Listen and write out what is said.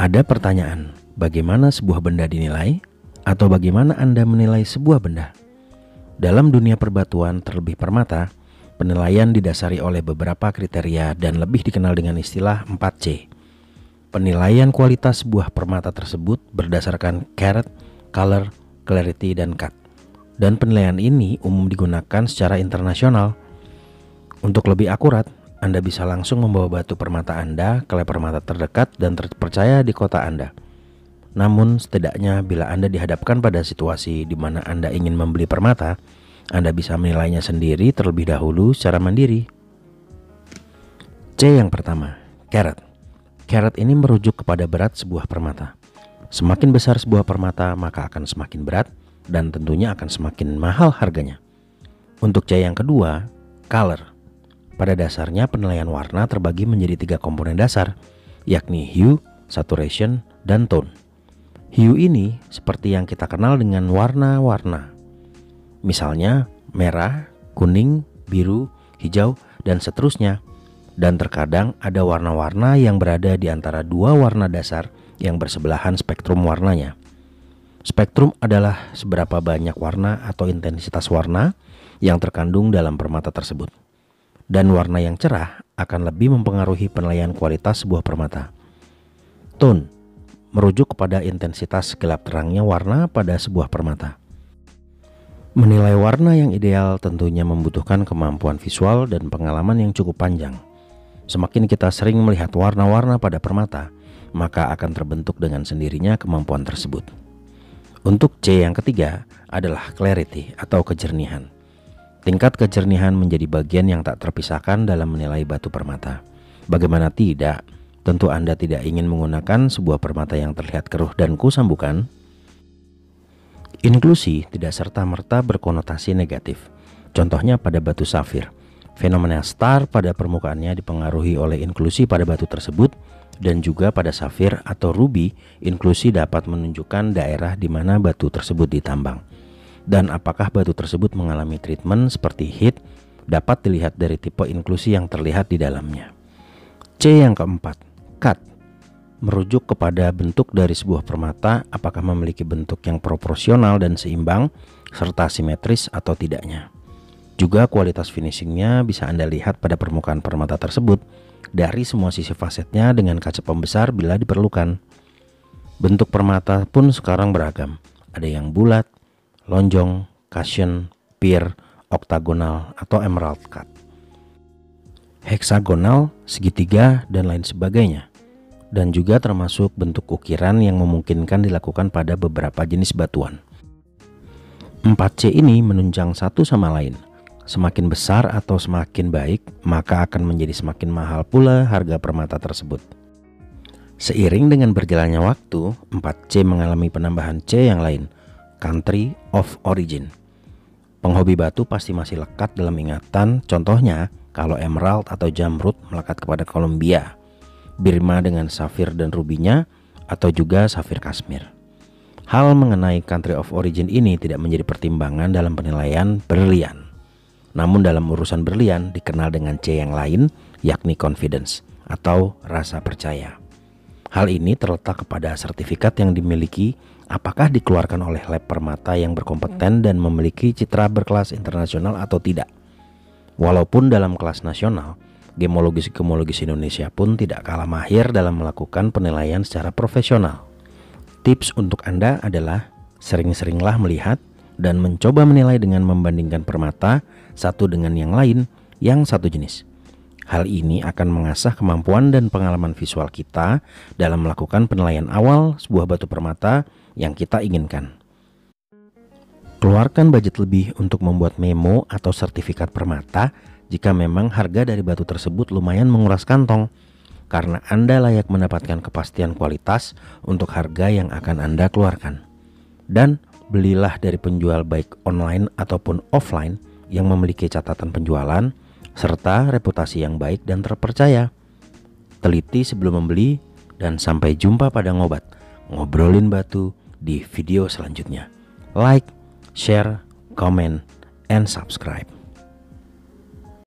Ada pertanyaan, bagaimana sebuah benda dinilai? Atau bagaimana Anda menilai sebuah benda? Dalam dunia perbatuan terlebih permata, penilaian didasari oleh beberapa kriteria dan lebih dikenal dengan istilah 4C. Penilaian kualitas sebuah permata tersebut berdasarkan carat, color, clarity, dan cut. Dan penilaian ini umum digunakan secara internasional. Untuk lebih akurat, Anda bisa langsung membawa batu permata Anda ke lab permata terdekat dan terpercaya di kota Anda. Namun setidaknya bila Anda dihadapkan pada situasi di mana Anda ingin membeli permata, Anda bisa menilainya sendiri terlebih dahulu secara mandiri. C yang pertama, carat. Carat ini merujuk kepada berat sebuah permata. Semakin besar sebuah permata, maka akan semakin berat dan tentunya akan semakin mahal harganya. Untuk C yang kedua, color. Pada dasarnya penilaian warna terbagi menjadi 3 komponen dasar, yakni hue, saturation, dan tone. Hue ini seperti yang kita kenal dengan warna-warna. Misalnya merah, kuning, biru, hijau, dan seterusnya. Dan terkadang ada warna-warna yang berada di antara 2 warna dasar yang bersebelahan spektrum warnanya. Spektrum adalah seberapa banyak warna atau intensitas warna yang terkandung dalam permata tersebut. Dan warna yang cerah akan lebih mempengaruhi penilaian kualitas sebuah permata. Tone merujuk kepada intensitas gelap terangnya warna pada sebuah permata. Menilai warna yang ideal tentunya membutuhkan kemampuan visual dan pengalaman yang cukup panjang. Semakin kita sering melihat warna-warna pada permata, maka akan terbentuk dengan sendirinya kemampuan tersebut. Untuk C yang ketiga adalah clarity atau kejernihan. Tingkat kejernihan menjadi bagian yang tak terpisahkan dalam menilai batu permata. Bagaimana tidak? Tentu Anda tidak ingin menggunakan sebuah permata yang terlihat keruh dan kusam, bukan? Inklusi tidak serta-merta berkonotasi negatif. Contohnya pada batu safir. Fenomena star pada permukaannya dipengaruhi oleh inklusi pada batu tersebut, dan juga pada safir atau ruby, inklusi dapat menunjukkan daerah di mana batu tersebut ditambang. Dan apakah batu tersebut mengalami treatment seperti heat dapat dilihat dari tipe inklusi yang terlihat di dalamnya. C yang keempat, cut. Merujuk kepada bentuk dari sebuah permata, apakah memiliki bentuk yang proporsional dan seimbang serta simetris atau tidaknya. Juga kualitas finishingnya bisa Anda lihat pada permukaan permata tersebut dari semua sisi fasetnya dengan kaca pembesar bila diperlukan. Bentuk permata pun sekarang beragam. Ada yang bulat, lonjong, cushion, pier, oktagonal, atau emerald cut, heksagonal, segitiga, dan lain sebagainya. Dan juga termasuk bentuk ukiran yang memungkinkan dilakukan pada beberapa jenis batuan. 4C ini menunjang satu sama lain. Semakin besar atau semakin baik, maka akan menjadi semakin mahal pula harga permata tersebut. Seiring dengan berjalannya waktu, 4C mengalami penambahan C yang lain, country of origin. Penghobi batu pasti masih lekat dalam ingatan, contohnya kalau emerald atau jamrud melekat kepada Kolombia, Birma dengan safir dan rubinya, atau juga safir Kashmir. Hal mengenai country of origin ini tidak menjadi pertimbangan dalam penilaian berlian. Namun dalam urusan berlian dikenal dengan C yang lain, yakni confidence atau rasa percaya. Hal ini terletak kepada sertifikat yang dimiliki, apakah dikeluarkan oleh lab permata yang berkompeten dan memiliki citra berkelas internasional atau tidak. Walaupun dalam kelas nasional, gemologis Indonesia pun tidak kalah mahir dalam melakukan penilaian secara profesional. Tips untuk Anda adalah sering-seringlah melihat dan mencoba menilai dengan membandingkan permata satu dengan yang lain yang satu jenis. Hal ini akan mengasah kemampuan dan pengalaman visual kita dalam melakukan penilaian awal sebuah batu permata yang kita inginkan. Keluarkan budget lebih untuk membuat memo atau sertifikat permata jika memang harga dari batu tersebut lumayan menguras kantong, karena Anda layak mendapatkan kepastian kualitas untuk harga yang akan Anda keluarkan. Dan belilah dari penjual baik online ataupun offline yang memiliki catatan penjualan serta reputasi yang baik dan terpercaya. Teliti sebelum membeli, dan sampai jumpa pada ngobrolin batu di video selanjutnya. Like, share, comment, and subscribe.